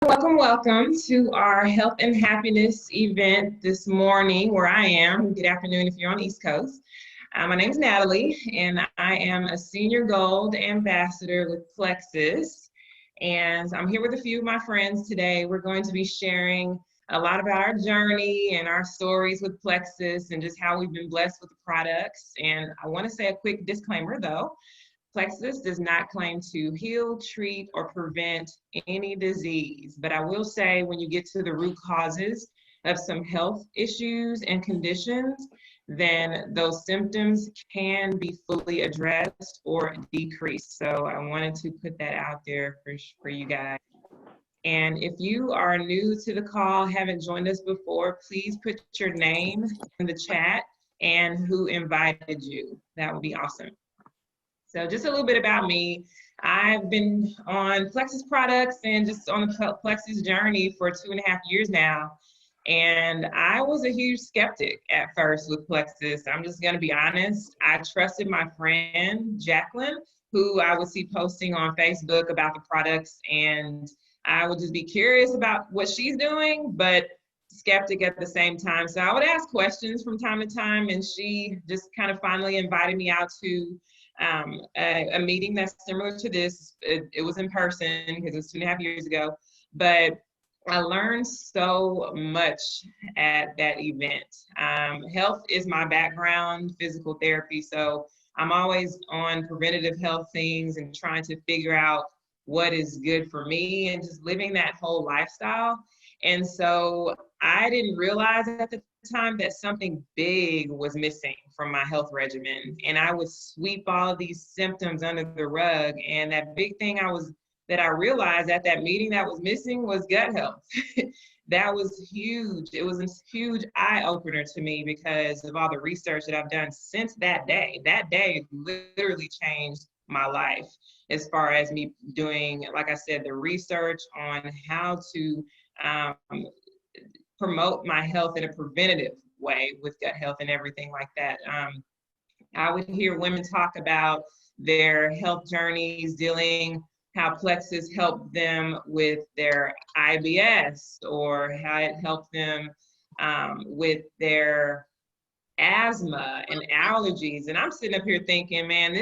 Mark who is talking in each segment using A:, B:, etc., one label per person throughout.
A: Welcome to our health and happiness event this morning where I am. Good afternoon if you're on the East Coast. My name is Natalie, and I am a Senior Gold Ambassador with Plexus. And I'm here with a few of my friends today. We're going to be sharing a lot about our journey and our stories with Plexus and just how we've been blessed with the products. And I want to say a quick disclaimer though. Plexus does not claim to heal, treat, or prevent any disease, but I will say when you get to the root causes of some health issues and conditions, then those symptoms can be fully addressed or decreased. So I wanted to put that out there for you guys. And if you are new to the call, haven't joined us before, please put your name in the chat and who invited you. That would be awesome. So just a little bit about me. I've been on Plexus products and just on the Plexus journey for 2.5 years now. And I was a huge skeptic at first with Plexus. I'm just gonna be honest. I trusted my friend, Jacqueline, who I would see posting on Facebook about the products, and I would just be curious about what she's doing, but skeptic at the same time. So I would ask questions from time to time, and she just kind of finally invited me out to a meeting that's similar to this. It was in person because it was 2.5 years ago, but I learned so much at that event. Health is my background, physical therapy, so I'm always on preventative health things and trying to figure out what is good for me and just living that whole lifestyle. And so I didn't realize at the time that something big was missing from my health regimen. And I would sweep all of these symptoms under the rug. And that big thing that I realized at that meeting that was missing was gut health. That was huge. It was a huge eye opener to me because of all the research that I've done since that day. That day literally changed my life as far as me doing, like I said, the research on how to promote my health in a preventative way with gut health and everything like that. I would hear women talk about their health journeys, dealing how Plexus helped them with their IBS or how it helped them with their asthma and allergies. And I'm sitting up here thinking, man,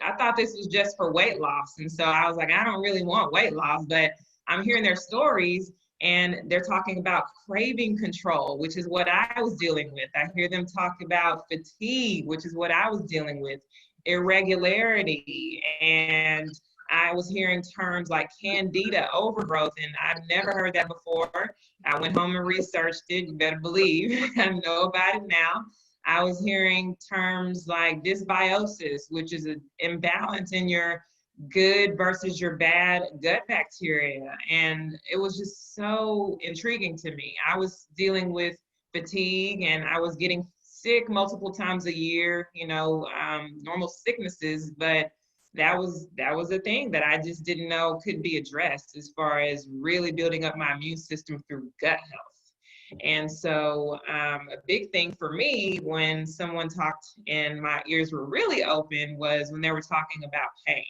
A: I thought this was just for weight loss. And so I was like, I don't really want weight loss, but I'm hearing their stories and they're talking about craving control, which is what I was dealing with. I hear them talk about fatigue, which is what I was dealing with, irregularity. And I was hearing terms like candida overgrowth, and I've never heard that before. I went home and researched it, you better believe. I know about it now. I was hearing terms like dysbiosis, which is an imbalance in your good versus your bad gut bacteria. And it was just so intriguing to me. I was dealing with fatigue and I was getting sick multiple times a year, normal sicknesses, but that was a thing that I just didn't know could be addressed as far as really building up my immune system through gut health. And so a big thing for me when someone talked and my ears were really open was when they were talking about pain.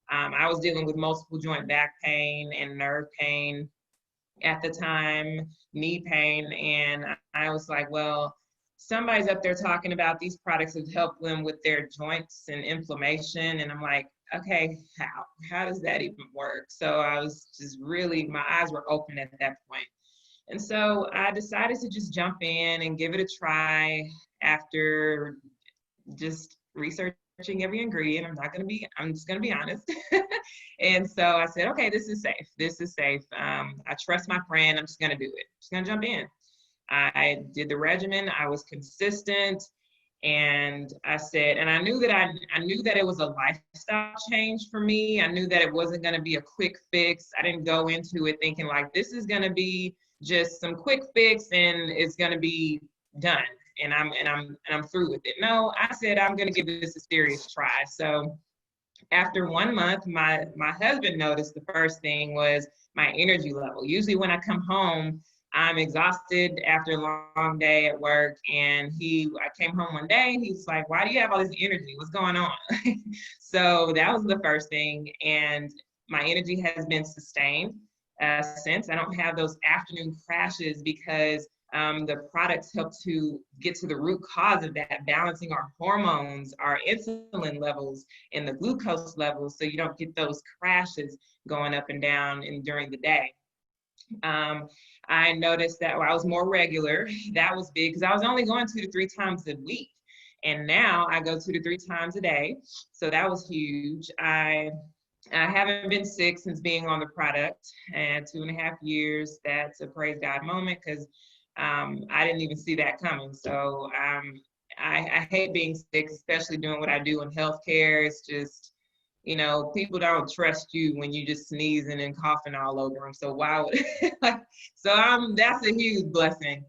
A: I was dealing with multiple joint back pain and nerve pain at the time, knee pain, and I was like, well, somebody's up there talking about these products have helped them with their joints and inflammation, and I'm like, okay, how does that even work? So I was just really, my eyes were open at that point. And so I decided to just jump in and give it a try after just researching every ingredient. I'm just gonna be honest. And so I said, okay, this is safe. This is safe. I trust my friend. I'm just gonna do it. Just gonna jump in. I did the regimen. I was consistent. And I said, and I knew that it was a lifestyle change for me. I knew that it wasn't going to be a quick fix. I didn't go into it thinking like this is going to be just some quick fix and it's going to be done and I'm through with it. No, I said I'm going to give this a serious try. So after 1 month, my husband noticed the first thing was my energy level. Usually when I come home, I'm exhausted after a long day at work. And I came home one day, he's like, why do you have all this energy? What's going on? So that was the first thing. And my energy has been sustained. since. I don't have those afternoon crashes because the products help to get to the root cause of that, balancing our hormones, our insulin levels, and the glucose levels, so you don't get those crashes going up and down and during the day. I noticed that I was more regular. That was big because I was only going 2 to 3 times a week. And now I go 2 to 3 times a day. So that was huge. I haven't been sick since being on the product, and 2.5 years. That's a praise God moment because I didn't even see that coming. So I hate being sick, especially doing what I do in healthcare. It's just, people don't trust you when you just sneezing and coughing all over them. So why would, that's a huge blessing.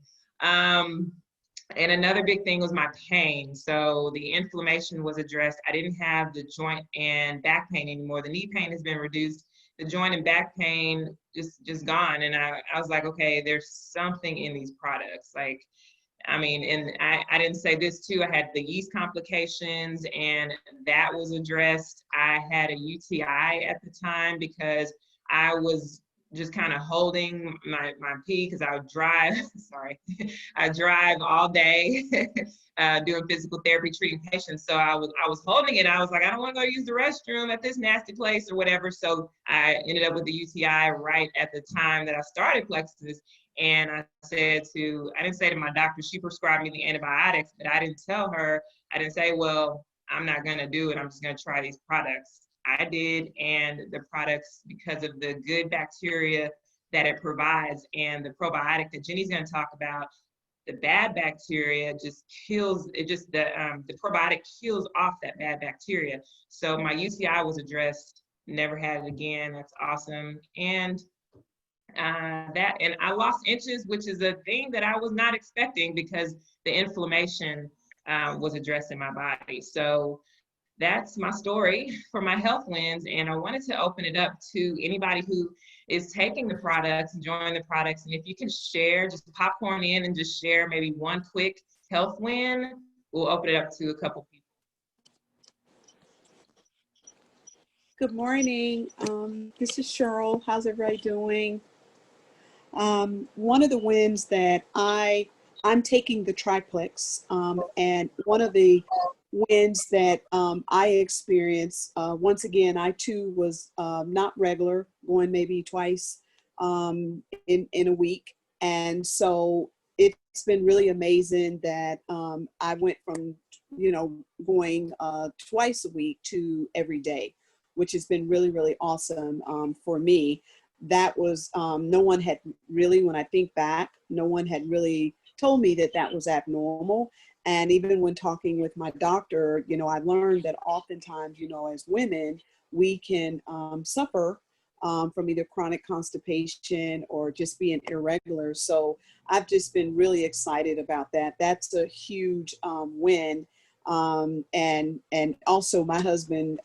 A: And another big thing was my pain. So the inflammation was addressed. I didn't have the joint and back pain anymore. The knee pain has been reduced. The joint and back pain just gone. And I was like, okay, there's something in these products. Like, and I didn't say this too, I had the yeast complications and that was addressed. I had a UTI at the time because I was just kind of holding my pee because I would drive, sorry, I drive all day doing physical therapy, treating patients. So I was holding it. I was like, I don't want to go use the restroom at this nasty place or whatever. So I ended up with the UTI right at the time that I started Plexus. And I didn't say to my doctor, she prescribed me the antibiotics, but I didn't say, well, I'm not going to do it. I'm just going to try these products. I did, and the products, because of the good bacteria that it provides and the probiotic that Jenny's going to talk about, the bad bacteria just kills it. The probiotic kills off that bad bacteria. So my UTI was addressed, never had it again. That's awesome. And and I lost inches, which is a thing that I was not expecting because the inflammation was addressed in my body. So that's my story for my health lens. And I wanted to open it up to anybody who is taking the products, enjoying the products. And if you can share, just popcorn in and just share maybe one quick health win, we'll open it up to a couple people.
B: Good morning. This is Cheryl. How's everybody doing? One of the wins that I'm taking the triplex, and one of the wins that I experienced, once again, I too was not regular, going maybe twice in a week. And so it's been really amazing that I went from, going twice a week to every day, which has been really, really awesome for me. That was, no one had really, when I think back, no one had really told me that that was abnormal. And even when talking with my doctor, I learned that oftentimes, as women, we can suffer from either chronic constipation or just being irregular. So I've just been really excited about that. That's a huge win. And also my husband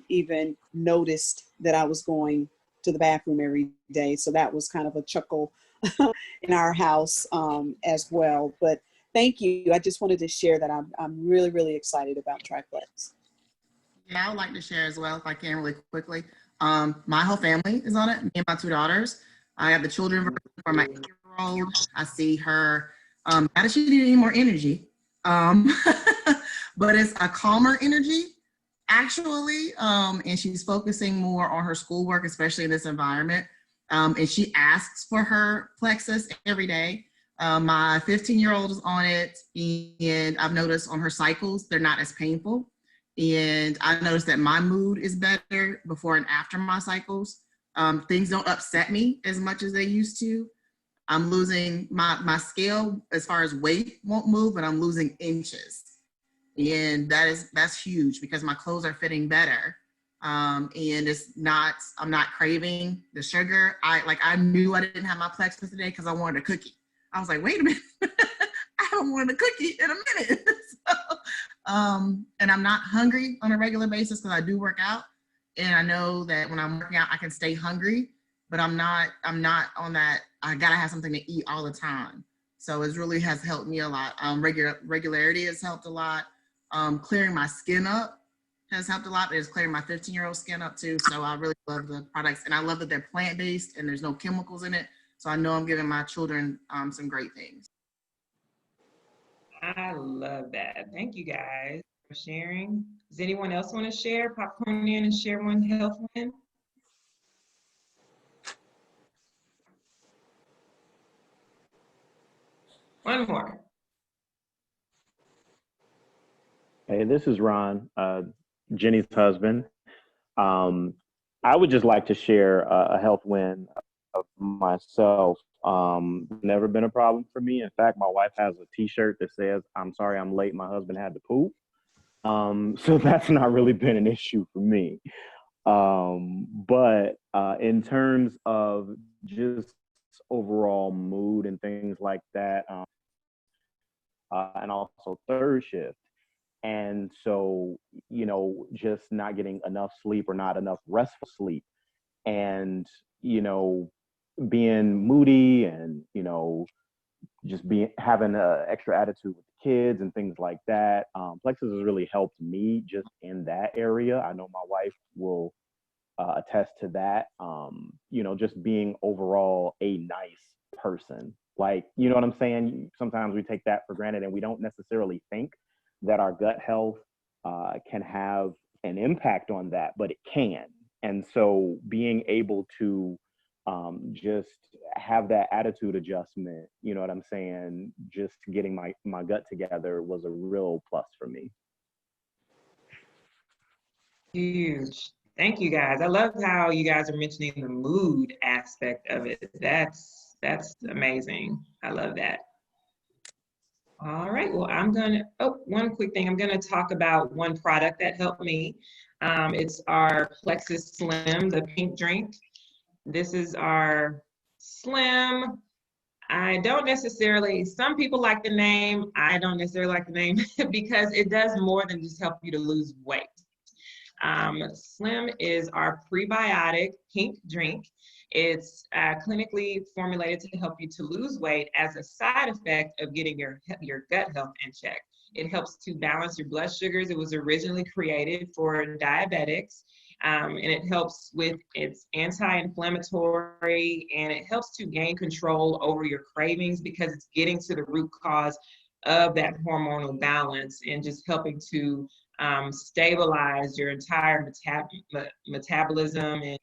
B: even noticed that I was going to the bathroom every day. So that was kind of a chuckle in our house as well. But thank you. I just wanted to share that I'm really, really excited about triplex.
C: Yeah, I would like to share as well, if I can, really quickly. My whole family is on it, me and my 2 daughters. I have the children for my 8-year-old. I see her, not that she needed any more energy, but it's a calmer energy, actually, and she's focusing more on her schoolwork, especially in this environment. And she asks for her Plexus every day. My 15-year-old is on it, and I've noticed on her cycles, they're not as painful. And I noticed that my mood is better before and after my cycles. Things don't upset me as much as they used to. I'm losing my scale as far as weight won't move, but I'm losing inches. And that's huge because my clothes are fitting better. And I'm not craving the sugar. I knew I didn't have my Plexus today because I wanted a cookie. I was like, wait a minute, I haven't wanted a cookie in a minute. And I'm not hungry on a regular basis because I do work out. And I know that when I'm working out, I can stay hungry, but I'm not on that, I gotta have something to eat all the time. So it really has helped me a lot. Regularity has helped a lot. Clearing my skin up has helped a lot. It's clearing my 15-year-old skin up too. So I really love the products, and I love that they're plant-based and there's no chemicals in it. So I know I'm giving my children some great things.
A: I love that. Thank you guys for sharing. Does anyone else want to share? Popcorn in and share one health win. One more.
D: Hey, this is Ron, Jenny's husband. I would just like to share a health win of myself. Never been a problem for me. In fact, my wife has a T-shirt that says, "I'm sorry I'm late. My husband had to poop." So that's not really been an issue for me. But in terms of just overall mood and things like that, and also third shift. And so, just not getting enough sleep or not enough restful sleep and, being moody and, just having an extra attitude with the kids and things like that. Plexus has really helped me just in that area. I know my wife will attest to that. Just being overall a nice person. Like, you know what I'm saying? Sometimes we take that for granted and we don't necessarily think that our gut health can have an impact on that, but it can. And so being able to just have that attitude adjustment, you know what I'm saying? Just getting my gut together was a real plus for me.
A: Huge. Thank you guys. I love how you guys are mentioning the mood aspect of it. That's amazing. I love that. All right, well, one quick thing. I'm gonna talk about one product that helped me. It's our Plexus Slim, the pink drink. This is our Slim. Some people like the name. I don't necessarily like the name because it does more than just help you to lose weight. Slim is our prebiotic pink drink. It's clinically formulated to help you to lose weight as a side effect of getting your gut health in check. It helps to balance your blood sugars. It was originally created for diabetics, and it helps with its anti-inflammatory, and it helps to gain control over your cravings because it's getting to the root cause of that hormonal balance and just helping to stabilize your entire metabolism and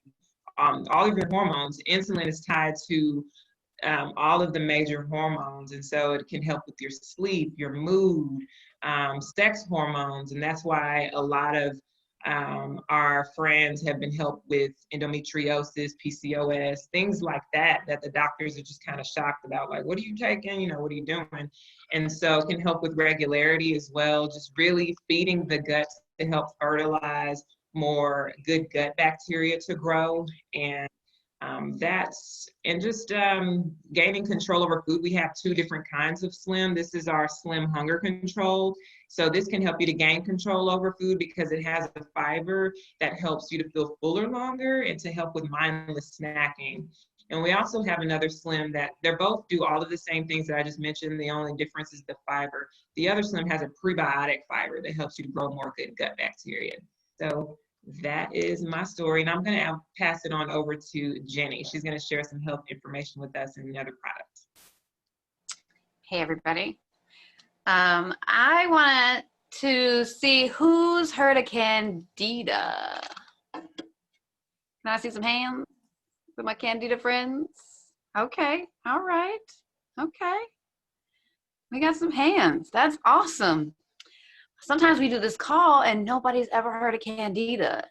A: all of your hormones. Insulin is tied to all of the major hormones, and so it can help with your sleep, your mood, sex hormones, and that's why a lot of our friends have been helped with endometriosis, PCOS, things like that the doctors are just kind of shocked about, like, what are you taking? What are you doing? And so it can help with regularity as well, just really feeding the gut to help fertilize more good gut bacteria to grow. And gaining control over food. We have two different kinds of Slim. This is our Slim Hunger Control. So this can help you to gain control over food because it has a fiber that helps you to feel fuller longer and to help with mindless snacking. And we also have another Slim that they both do all of the same things that I just mentioned. The only difference is the fiber. The other Slim has a prebiotic fiber that helps you to grow more good gut bacteria. So that is my story, and I'm going to pass it on over to Jenny. She's going to share some health information with us and another product.
E: Hey, everybody. I wanted to see who's heard of Candida. Can I see some hands with my Candida friends? Okay, all right, okay. We got some hands. That's awesome. Sometimes we do this call and nobody's ever heard of Candida.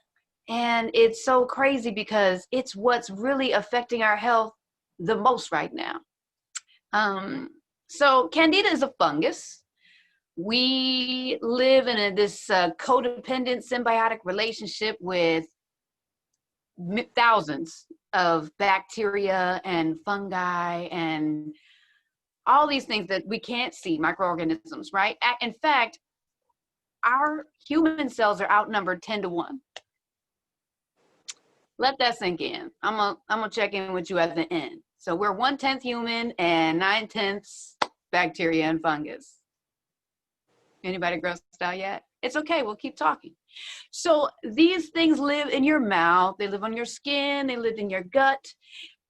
E: And it's so crazy because it's what's really affecting our health the most right now. So Candida is a fungus. We live in this codependent symbiotic relationship with thousands of bacteria and fungi and all these things that we can't see, microorganisms, right? In fact, our human cells are outnumbered 10-1. Let that sink in. I'm gonna check in with you at the end. So we're 1/10 human and 9/10 bacteria and fungus. Anybody grossed out yet? It's okay, we'll keep talking. So these things live in your mouth, they live on your skin, they live in your gut.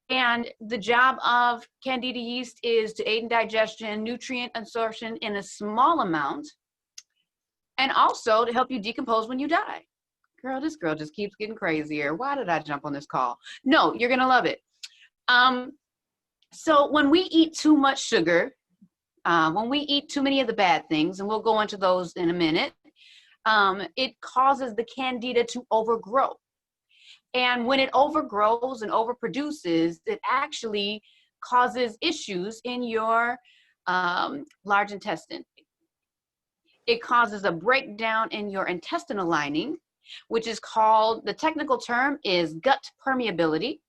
E: And the job of Candida yeast is to aid in digestion, nutrient absorption in a small amount, and also to help you decompose when you die. Girl, this girl just keeps getting crazier. Why did I jump on this call? No, you're gonna love it. So when we eat too much sugar, when we eat too many of the bad things, and we'll go into those in a minute, it causes the Candida to overgrow. And when it overgrows and overproduces, it actually causes issues in your large intestine. It causes a breakdown in your intestinal lining, which is called, the technical term is gut permeability,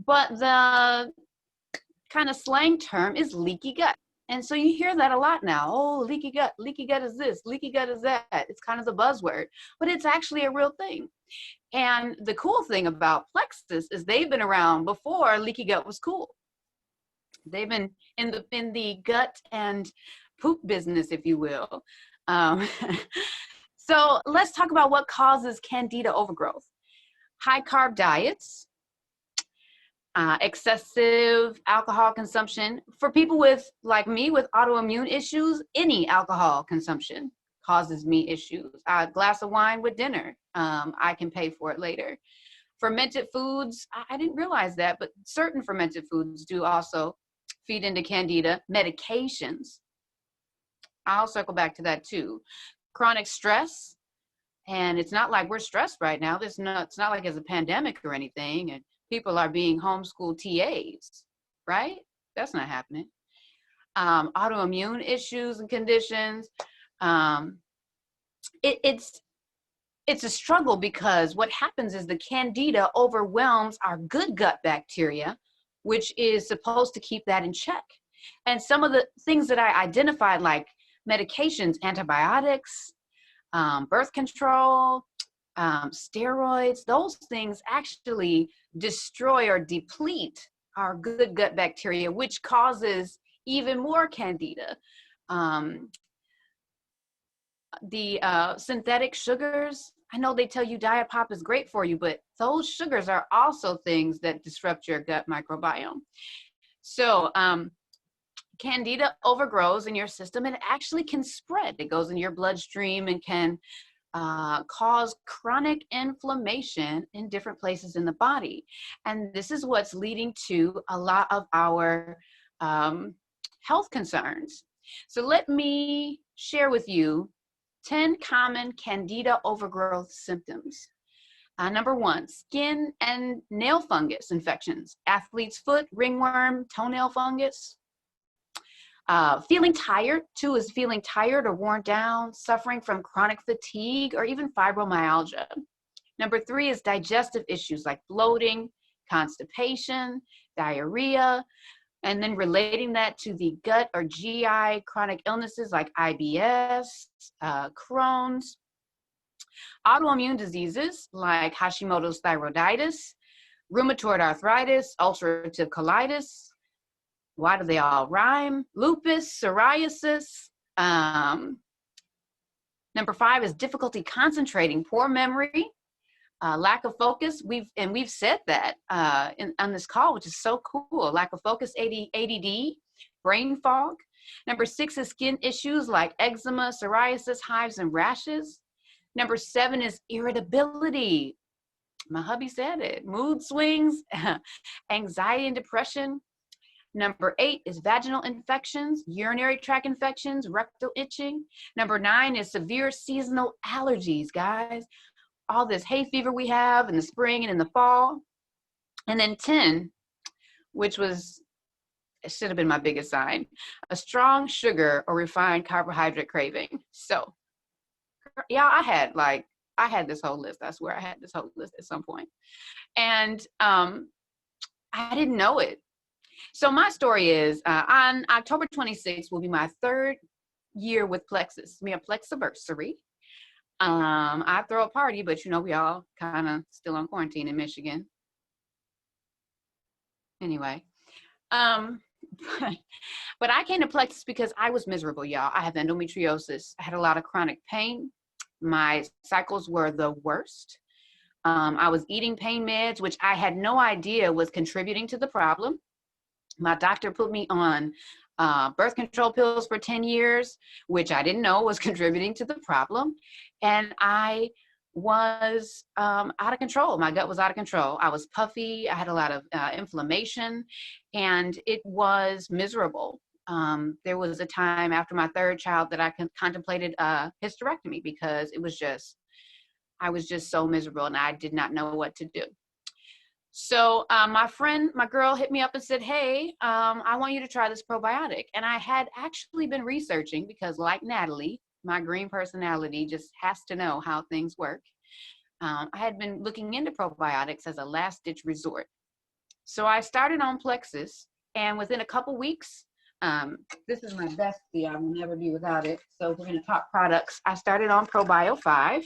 E: but the kind of slang term is leaky gut. And so you hear that a lot now. Oh, leaky gut is this, leaky gut is that. It's kind of the buzzword, but it's actually a real thing. And the cool thing about Plexus is they've been around before leaky gut was cool. They've been in the gut and poop business, if you will. So let's talk about what causes Candida overgrowth. High carb diets, excessive alcohol consumption. For people with, like me, with autoimmune issues, any alcohol consumption causes me issues. A glass of wine with dinner, I can pay for it later. Fermented foods, I didn't realize that, but certain fermented foods do also feed into Candida. Medications, I'll circle back to that too. Chronic stress, and it's not like we're stressed right now. It's not like it's a pandemic or anything, and people are being homeschooled TAs, right? That's not happening. Autoimmune issues and conditions. It's a struggle because what happens is the Candida overwhelms our good gut bacteria, which is supposed to keep that in check. And some of the things that I identified, like medications, antibiotics, birth control, steroids, those things actually destroy or deplete our good gut bacteria, which causes even more Candida. The synthetic sugars, I know they tell you diet pop is great for you, but those sugars are also things that disrupt your gut microbiome. So Candida overgrows in your system, and it actually can spread. It goes in your bloodstream and can cause chronic inflammation in different places in the body. And this is what's leading to a lot of our health concerns. So let me share with you 10 common Candida overgrowth symptoms. Number 1, skin and nail fungus infections, athlete's foot, ringworm, toenail fungus. Feeling tired, 2 is feeling tired or worn down, suffering from chronic fatigue, or even fibromyalgia. Number 3 is digestive issues like bloating, constipation, diarrhea, and then relating that to the gut or GI chronic illnesses like IBS, Crohn's. Autoimmune diseases like Hashimoto's thyroiditis, rheumatoid arthritis, ulcerative colitis. Why do they all rhyme? Lupus, psoriasis. Number 5 is difficulty concentrating, poor memory, lack of focus. We've said that on this call, which is so cool. Lack of focus, ADD, brain fog. Number 6 is skin issues like eczema, psoriasis, hives, and rashes. Number 7 is irritability. My hubby said it. Mood swings, anxiety and depression. Number 8 is vaginal infections, urinary tract infections, rectal itching. Number 9 is severe seasonal allergies, guys. All this hay fever we have in the spring and in the fall. And then 10, which was, it should have been my biggest sign, a strong sugar or refined carbohydrate craving. So, yeah, I had this whole list. I swear I had this whole list at some point. And I didn't know it. So my story is, on October 26th will be my 3rd year with Plexus, a Plexiversary. I throw a party, but you know, we all kind of still on quarantine in Michigan. Anyway, but I came to Plexus because I was miserable, y'all. I have endometriosis. I had a lot of chronic pain. My cycles were the worst. I was eating pain meds, which I had no idea was contributing to the problem. My doctor put me on birth control pills for 10 years, which I didn't know was contributing to the problem. And I was out of control. My gut was out of control. I was puffy. I had a lot of inflammation, and it was miserable. There was a time after my third child that I contemplated a hysterectomy because I was just so miserable and I did not know what to do. So my girl hit me up and said, hey, I want you to try this probiotic. And I had actually been researching because, like Natalie, my green personality just has to know how things work. I had been looking into probiotics as a last ditch resort. So I started on Plexus, and within a couple weeks, this is my bestie. I will never be without it. So we're going to talk products. I started on ProBio 5,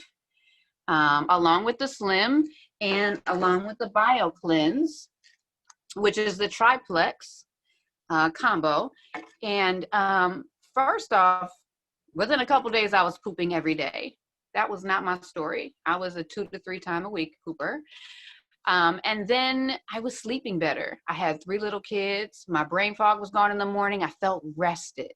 E: along with the Slim and along with the BioCleanse, which is the triplex combo. And first off, within a couple days, I was pooping every day. That was not my story. I was a 2 to 3 times a week pooper. And then I was sleeping better. I had 3 little kids. My brain fog was gone in the morning. I felt rested.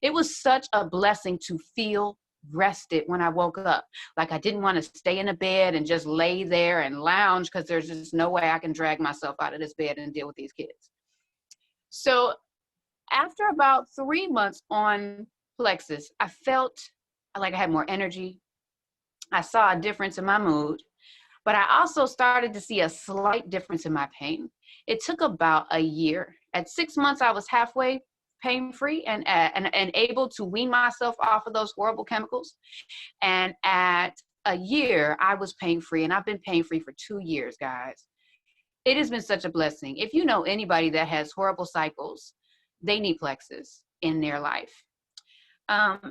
E: It was such a blessing to feel rested when I woke up. Like I didn't want to stay in a bed and just lay there and lounge because there's just no way I can drag myself out of this bed and deal with these kids. So after about 3 months on Plexus, I felt like I had more energy. I saw a difference in my mood. But I also started to see a slight difference in my pain. It took about a year. At 6 months, I was halfway pain-free and able to wean myself off of those horrible chemicals. And at a year, I was pain-free, and I've been pain-free for 2 years, guys. It has been such a blessing. If you know anybody that has horrible cycles, they need Plexus in their life.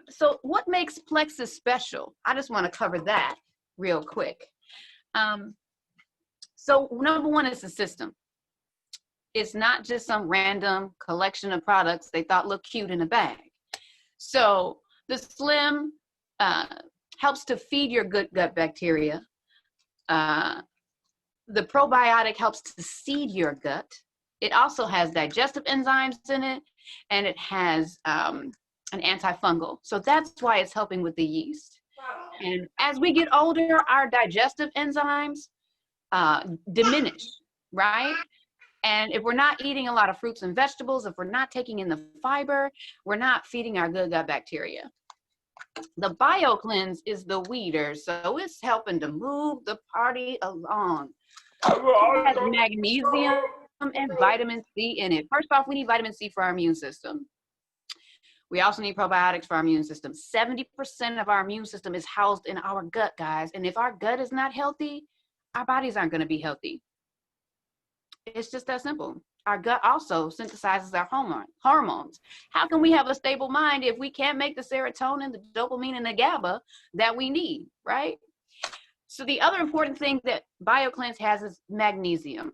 E: So what makes Plexus special? I just want to cover that real quick. So number one is the system. It's not just some random collection of products they thought looked cute in a bag. So the Slim helps to feed your good gut bacteria. The probiotic helps to seed your gut. It also has digestive enzymes in it, and it has an antifungal. So that's why it's helping with the yeast. And as we get older, our digestive enzymes diminish, right? And if we're not eating a lot of fruits and vegetables, if we're not taking in the fiber, we're not feeding our good gut bacteria. The BioCleanse is the weeder, so it's helping to move the party along. It has magnesium and vitamin C in it. First off, we need vitamin C for our immune system. We also need probiotics for our immune system. 70% of our immune system is housed in our gut, guys. And if our gut is not healthy, our bodies aren't going to be healthy. It's just that simple. Our gut also synthesizes our hormones. How can we have a stable mind if we can't make the serotonin, the dopamine, and the GABA that we need, right? So the other important thing that BioCleanse has is magnesium.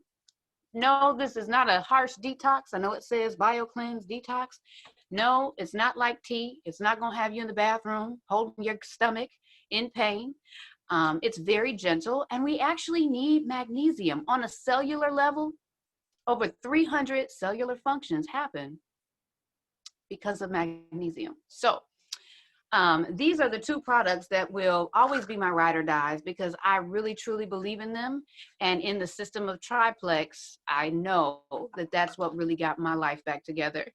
E: No, this is not a harsh detox. I know it says BioCleanse detox. No, it's not like tea. It's not going to have you in the bathroom holding your stomach in pain. It's very gentle, and we actually need magnesium on a cellular level. Over 300 cellular functions happen because of magnesium. So these are the 2 products that will always be my ride or dies because I really truly believe in them. And in the system of triplex, I know that that's what really got my life back together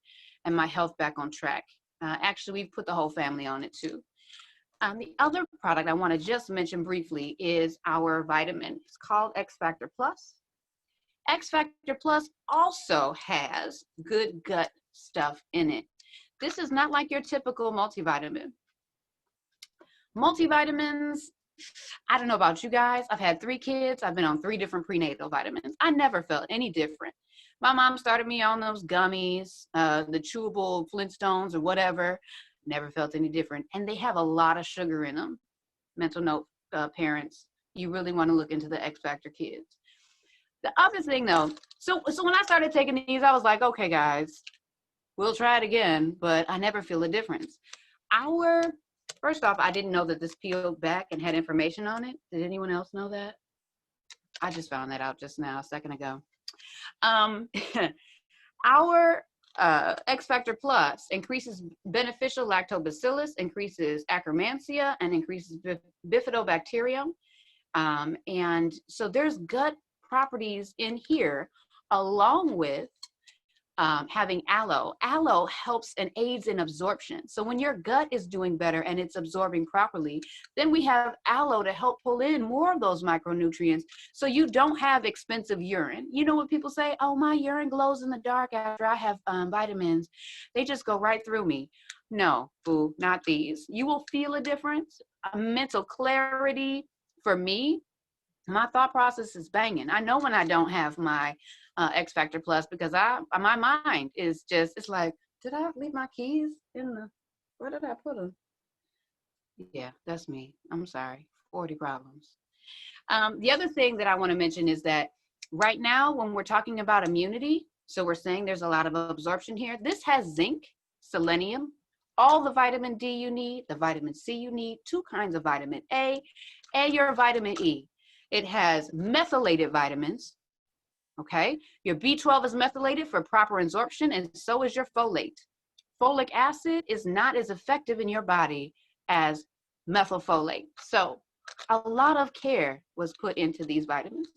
E: and my health back on track. Actually, we've put the whole family on it too. The other product I want to just mention briefly is our vitamin. It's called X Factor Plus. X Factor Plus also has good gut stuff in it. This is not like your typical multivitamin. Multivitamins, I don't know about you guys. I've had 3 kids. I've been on 3 different prenatal vitamins. I never felt any different. My mom started me on those gummies, the chewable Flintstones or whatever. Never felt any different. And they have a lot of sugar in them. Mental note, parents, you really want to look into the X Factor kids. The other thing though, so when I started taking these, I was like, okay, guys, we'll try it again, but I never feel a difference. Our First off, I didn't know that this peeled back and had information on it. Did anyone else know that? I just found that out just now, a second ago. Our X Factor Plus increases beneficial lactobacillus, increases Akkermansia, and increases bifidobacterium. And so there's gut properties in here, along with having aloe. Aloe helps and aids in absorption. So when your gut is doing better and it's absorbing properly, then we have aloe to help pull in more of those micronutrients so you don't have expensive urine. You know what people say? Oh, my urine glows in the dark after I have vitamins. They just go right through me. No, boo, not these. You will feel a difference, a mental clarity. For me, my thought process is banging. I know when I don't have my X Factor Plus because my mind is just, it's like, did I leave my keys where did I put them? Yeah, that's me. I'm sorry. 40 problems. The other thing that I want to mention is that right now, when we're talking about immunity, so we're saying there's a lot of absorption here. This has zinc, selenium, all the vitamin D you need, the vitamin C you need, 2 kinds of vitamin A, and your vitamin E. It has methylated vitamins, okay? Your B12 is methylated for proper absorption, and so is your folate. Folic acid is not as effective in your body as methylfolate. So a lot of care was put into these vitamins.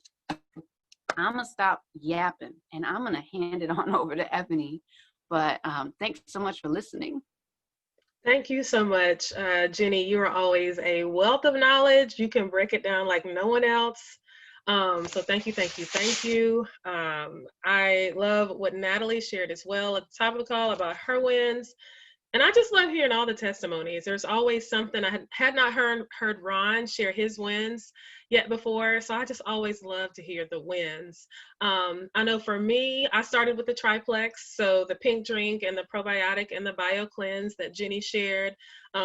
E: I'm gonna stop yapping, and I'm gonna hand it on over to Ebony. But thanks so much for listening.
F: Thank you so much, Jenny. You are always a wealth of knowledge. You can break it down like no one else. So thank you, thank you, thank you. I love what Natalie shared as well at the top of the call about her wins. And I just love hearing all the testimonies. There's always something. I had not heard Ron share his wins yet before, so I just always love to hear the wins. I know for me, I started with the triplex, so the pink drink and the probiotic and the bio cleanse that Jenny shared.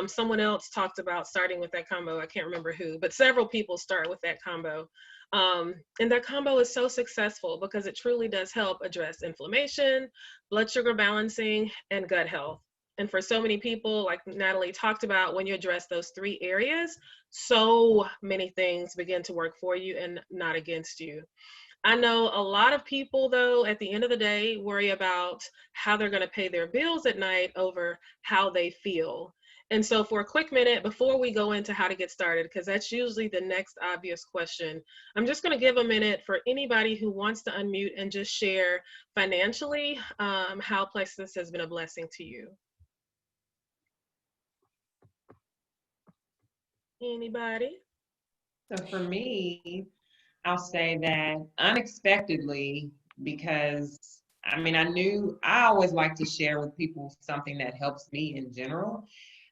F: Someone else talked about starting with that combo. I can't remember who, but several people start with that combo. And that combo is so successful because it truly does help address inflammation, blood sugar balancing, and gut health. And for so many people, like Natalie talked about, when you address those 3 areas, so many things begin to work for you and not against you. I know a lot of people, though, at the end of the day, worry about how they're going to pay their bills at night over how they feel. And so for a quick minute, before we go into how to get started, because that's usually the next obvious question, I'm just going to give a minute for anybody who wants to unmute and just share financially how Plexus has been a blessing to you. Anybody?
A: So for me, I'll say that unexpectedly, because I mean, I always like to share with people something that helps me in general.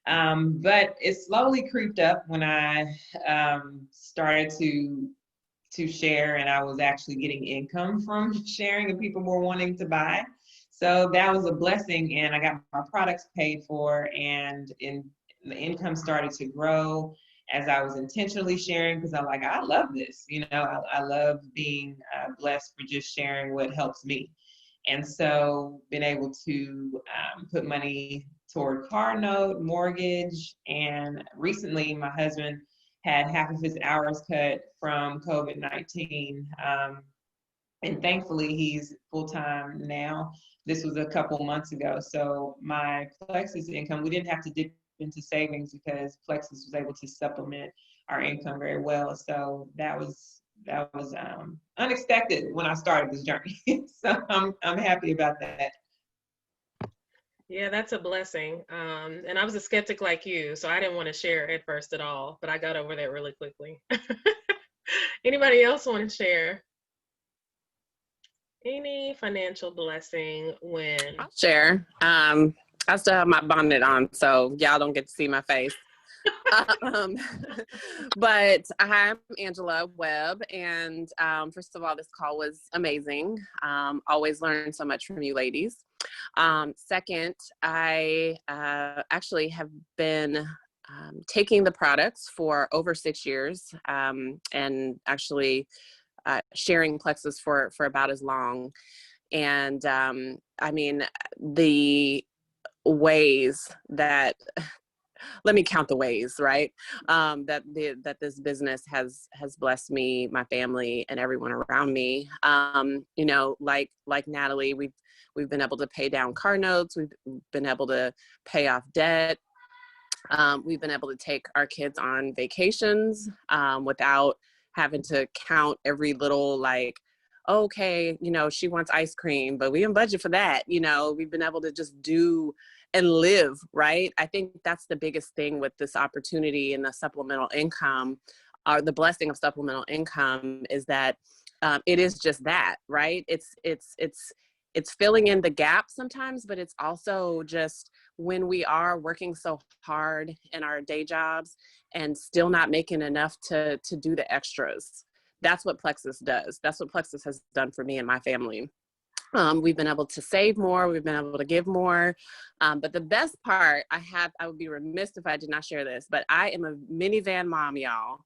A: But it slowly creeped up when I started to share, and I was actually getting income from sharing and people were wanting to buy. So that was a blessing, and I got my products paid for, and the income started to grow as I was intentionally sharing, because I love this, I love being blessed for just sharing what helps me. And so been able to put money toward car note, mortgage, and recently my husband had half of his hours cut from COVID-19. And thankfully he's full-time now. This was a couple months ago. So my Plexus income, we didn't have to dip into savings because Plexus was able to supplement our income very well. So that was unexpected when I started this journey. So I'm happy about that.
F: Yeah, that's a blessing. And I was a skeptic like you, so I didn't want to share at first at all, but I got over that really quickly. Anybody else want to share? Any financial blessing when?
G: I'll share. I still have my bonnet on, so y'all don't get to see my face. But I'm Angela Webb, and first of all, this call was amazing. Always learn so much from you ladies. Second, I actually have been taking the products for over 6 years, and actually sharing Plexus for about as long. And I mean, the ways that let me count the ways, right? That this business has blessed me, my family, and everyone around me. You know, like Natalie, we've been able to pay down car notes. We've been able to pay off debt. We've been able to take our kids on vacations without having to count every little, like, okay, you know, she wants ice cream, but we didn't budget for that. You know, we've been able to just do and live, right? I think that's the biggest thing with this opportunity and the supplemental income, or the blessing of supplemental income, is that it is just that, right? It's filling in the gap sometimes, but it's also just when we are working so hard in our day jobs and still not making enough to do the extras. That's what Plexus does. That's what Plexus has done for me and my family. We've been able to save more. We've been able to give more. But the best part, I would be remiss if I did not share this, but I am a minivan mom, y'all.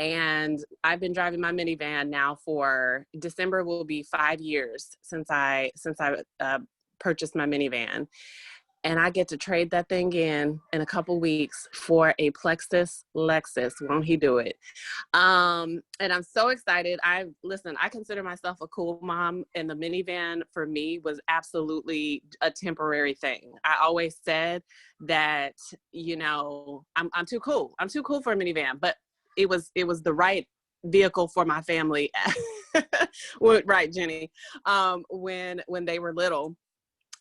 G: And I've been driving my minivan now for, December will be 5 years since I purchased my minivan. And I get to trade that thing in a couple weeks for a Plexus Lexus. Won't he do it? And I'm so excited. I consider myself a cool mom, and the minivan for me was absolutely a temporary thing. I always said that, you know, I'm too cool. I'm too cool for a minivan, but it was the right vehicle for my family. Right, Jenny, when they were little.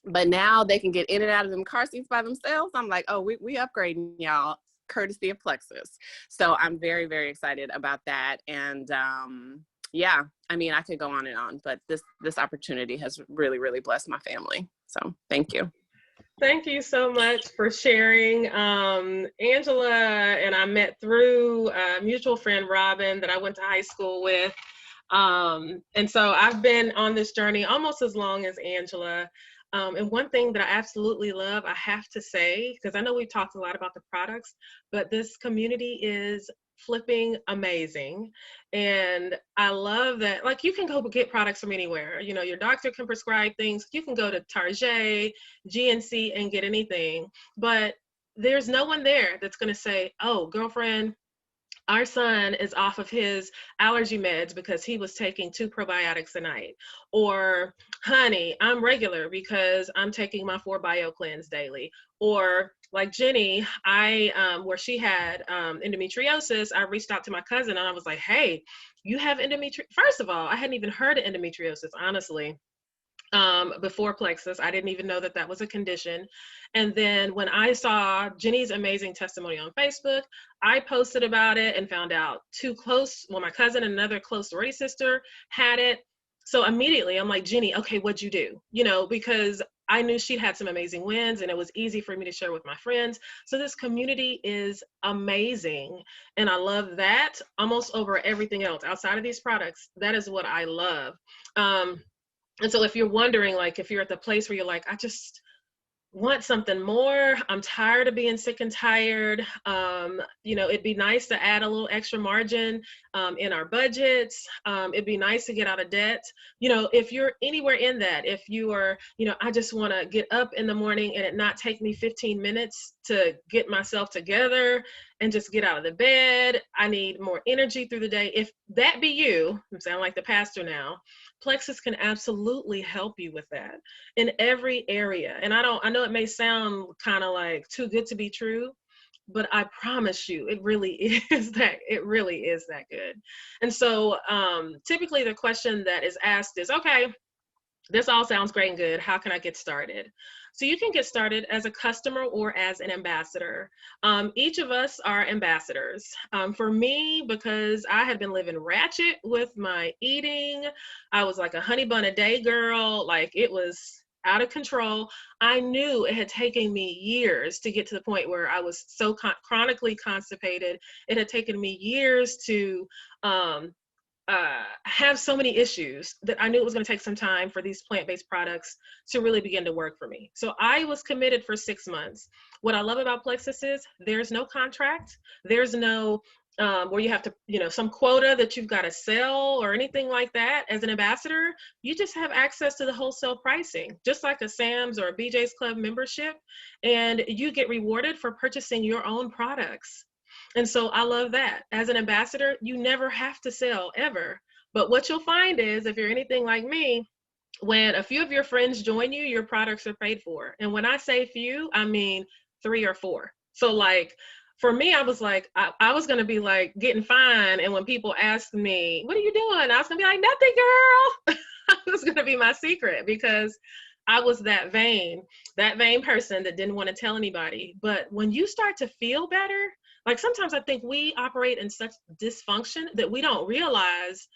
G: But now they can get in and out of them car seats by themselves. I'm like, oh, we upgrading, y'all, courtesy of Plexus. So I'm very, very excited about that. And yeah, I mean, I could go on and on, but this opportunity has really, really blessed my family. So thank you.
F: Thank you so much for sharing. Angela and I met through a mutual friend, Robin, that I went to high school with. And so I've been on this journey almost as long as Angela. And one thing that I absolutely love, I have to say, because I know we've talked a lot about the products, but this community is flipping amazing. And I love that, like, you can go get products from anywhere. You know, your doctor can prescribe things. You can go to Target, GNC, and get anything. But there's no one there that's going to say, oh, girlfriend, our son is off of his allergy meds because he was taking 2 probiotics a night. Or, honey, I'm regular because I'm taking my 4 BioCleanse daily. Or like Jenny, where she had endometriosis, I reached out to my cousin and I was like, hey, you have endometriosis. First of all, I hadn't even heard of endometriosis, honestly. Before Plexus, I didn't even know that that was a condition. And then when I saw Jenny's amazing testimony on Facebook, I posted about it and found out my cousin and another close sorority sister had it. So immediately I'm like, Jenny, okay, what'd you do? You know, because I knew she'd had some amazing wins and it was easy for me to share with my friends. So this community is amazing. And I love that almost over everything else outside of these products. That is what I love. And so if you're wondering, like, if you're at the place where you're like, I just want something more, I'm tired of being sick and tired, you know, it'd be nice to add a little extra margin in our budgets. It'd be nice to get out of debt. You know, if you're anywhere in that, if you are, you know, I just want to get up in the morning and it not take me 15 minutes to get myself together and just get out of the bed. I need more energy through the day. If that be you, I'm sounding like the pastor now, Plexus can absolutely help you with that in every area. And I know it may sound kind of like too good to be true, but I promise you, it really is that good. And so typically the question that is asked is, okay, this all sounds great and good. How can I get started? So you can get started as a customer or as an ambassador. Each of us are ambassadors. For me, because I had been living ratchet with my eating, I was like a honey bun a day girl, like it was out of control. I knew it had taken me years to get to the point where I was so chronically constipated. It had taken me years to have so many issues that I knew it was going to take some time for these plant-based products to really begin to work for me. So I was committed for 6 months. What I love about Plexus is there's no contract. There's no where you have to, some quota that you've got to sell or anything like that. As an ambassador, you just have access to the wholesale pricing, just like a Sam's or a BJ's Club membership, and you get rewarded for purchasing your own products. And so I love that. As an ambassador, you never have to sell ever. But what you'll find is, if you're anything like me, when a few of your friends join you, your products are paid for. And when I say few, I mean 3 or 4. So like, for me, I was like, I was going to be like getting fined. And when people asked me, what are you doing? I was going to be like, nothing, girl. It was going to be my secret, because I was that vain person that didn't want to tell anybody. But when you start to feel better, like sometimes I think we operate in such dysfunction that we don't realize,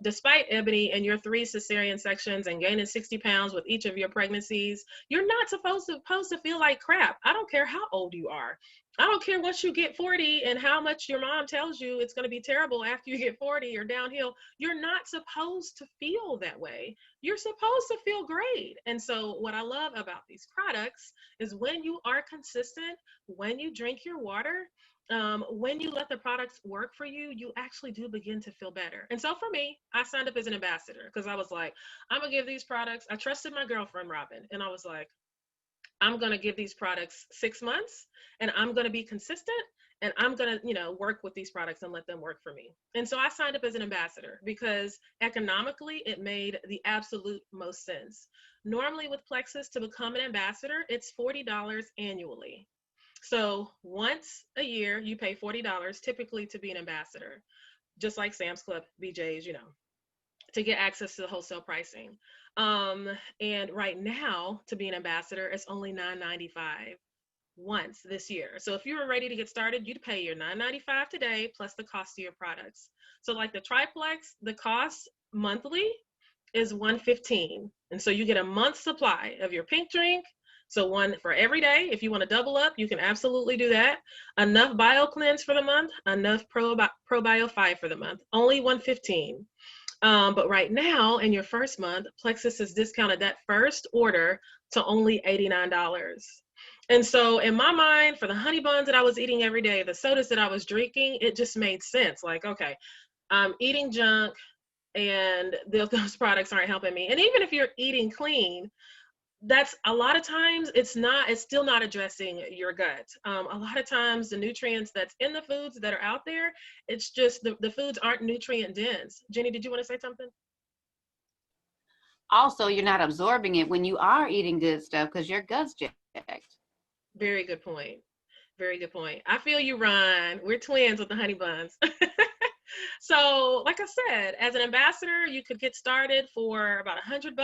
F: despite Ebony and your 3 cesarean sections and gaining 60 pounds with each of your pregnancies, you're not supposed to feel like crap. I don't care how old you are. I don't care once you get 40 and how much your mom tells you it's going to be terrible after you get 40 or downhill. You're not supposed to feel that way. You're supposed to feel great. And so what I love about these products is when you are consistent, when you drink your water, when you let the products work for you, you actually do begin to feel better. And so for me, I signed up as an ambassador because I was like, I'm gonna give these products. I trusted my girlfriend, Robin, and I was like, I'm gonna give these products 6 months, and I'm gonna be consistent, and I'm gonna, work with these products and let them work for me. And so I signed up as an ambassador because economically, it made the absolute most sense. Normally with Plexus, to become an ambassador, it's $40 annually. So once a year, you pay $40 typically to be an ambassador, just like Sam's Club, BJ's, to get access to the wholesale pricing. And right now, to be an ambassador, it's only $9.95 once this year. So if you were ready to get started, you'd pay your $9.95 today plus the cost of your products. So like the triplex, the cost monthly is $115. And so you get a month's supply of your pink drink. So one for every day. If you want to double up, you can absolutely do that. Enough BioCleanse for the month, enough ProBio 5 for the month, only $115. But right now, in your first month, Plexus has discounted that first order to only $89. And so in my mind, for the honey buns that I was eating every day, the sodas that I was drinking, it just made sense. Like, okay, I'm eating junk and those products aren't helping me. And even if you're eating clean, that's a lot of times it's still not addressing your gut. A lot of times the nutrients that's in the foods that are out there, it's just the foods aren't nutrient dense. Jenny, did you want to say something?
E: Also, you're not absorbing it when you are eating good stuff because your gut's checked.
F: Very good point. Very good point. I feel you, Ron. We're twins with the honey buns. So like I said, as an ambassador, you could get started for about $100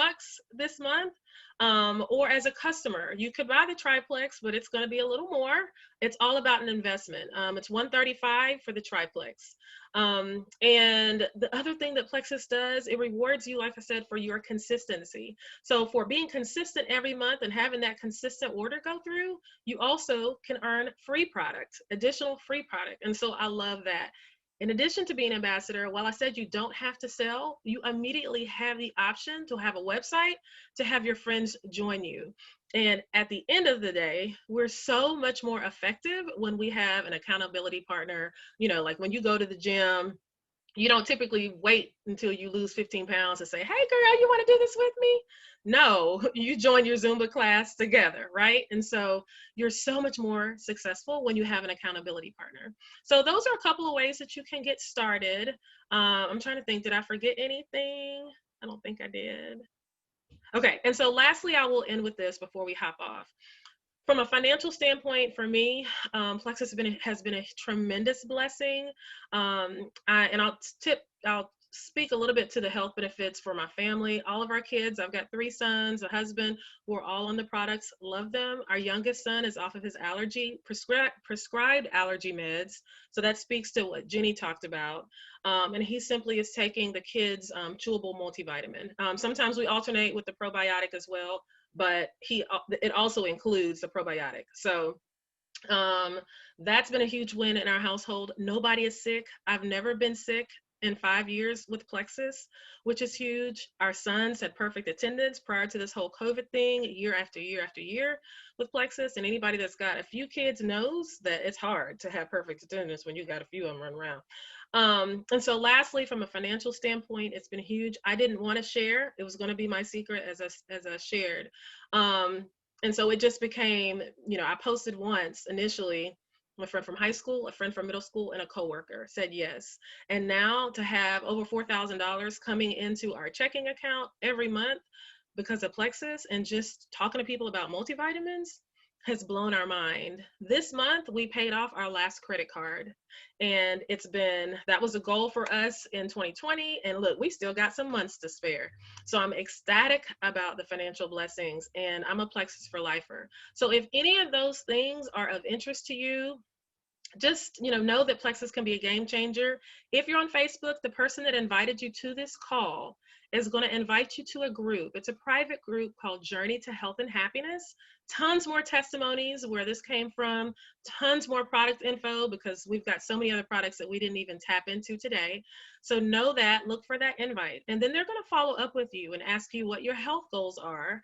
F: this month. Or as a customer, you could buy the triplex, but it's going to be a little more. It's all about an investment. It's $135 for the triplex. And the other thing that Plexus does, it rewards you, like I said, for your consistency. So for being consistent every month and having that consistent order go through, you also can earn free product, additional free product. And so I love that. In addition to being an ambassador, while I said you don't have to sell, you immediately have the option to have a website to have your friends join you. And at the end of the day, we're so much more effective when we have an accountability partner. Like when you go to the gym, you don't typically wait until you lose 15 pounds and say, hey girl, you want to do this with me? No, you join your Zumba class together, right? And so you're so much more successful when you have an accountability partner. So those are a couple of ways that you can get started. I'm trying to think, did I forget anything? I don't think I did. Okay, and so lastly, I will end with this before we hop off. From a financial standpoint, for me, Plexus has been a tremendous blessing. I'll speak a little bit to the health benefits for my family. All of our kids, I've got 3 sons, a husband, we're all on the products, love them. Our youngest son is off of his prescribed allergy meds. So that speaks to what Jenny talked about. And he simply is taking the kids' chewable multivitamin. Sometimes we alternate with the probiotic as well, but it also includes the probiotic. So that's been a huge win in our household. Nobody is sick. I've never been sick in 5 years with Plexus, which is huge. Our sons had perfect attendance prior to this whole COVID thing, year after year after year with Plexus. And anybody that's got a few kids knows that it's hard to have perfect attendance when you got a few of them running around. And so lastly, from a financial standpoint, it's been huge. I didn't want to share. It was going to be my secret as I shared. And so it just became, I posted once initially. My friend from high school, a friend from middle school, and a coworker said yes. And now to have over $4,000 coming into our checking account every month because of Plexus and just talking to people about multivitamins has blown our mind. This month, we paid off our last credit card. And that was a goal for us in 2020. And look, we still got some months to spare. So I'm ecstatic about the financial blessings, and I'm a Plexus for lifer. So if any of those things are of interest to you, just know that Plexus can be a game changer. If you're on Facebook, the person that invited you to this call is going to invite you to a group. It's a private group called Journey to Health and Happiness. Tons more testimonies where this came from, tons more product info, because we've got so many other products that we didn't even tap into today. So know that, look for that invite. And then they're going to follow up with you and ask you what your health goals are,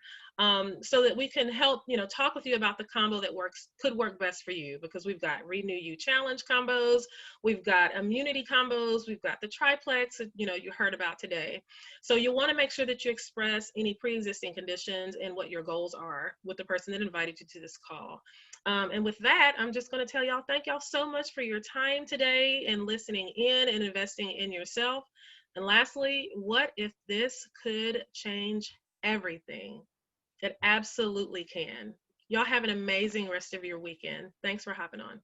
F: so that we can help, talk with you about the combo that could work best for you, because we've got Renew You Challenge combos, we've got immunity combos, we've got the triplex, you heard about today. So you want to make sure that you express any pre-existing conditions and what your goals are with the person that invited you to this call. And with that, I'm just going to tell y'all, thank y'all so much for your time today and listening in and investing in yourself. And lastly, what if this could change everything? It absolutely can. Y'all have an amazing rest of your weekend. Thanks for hopping on.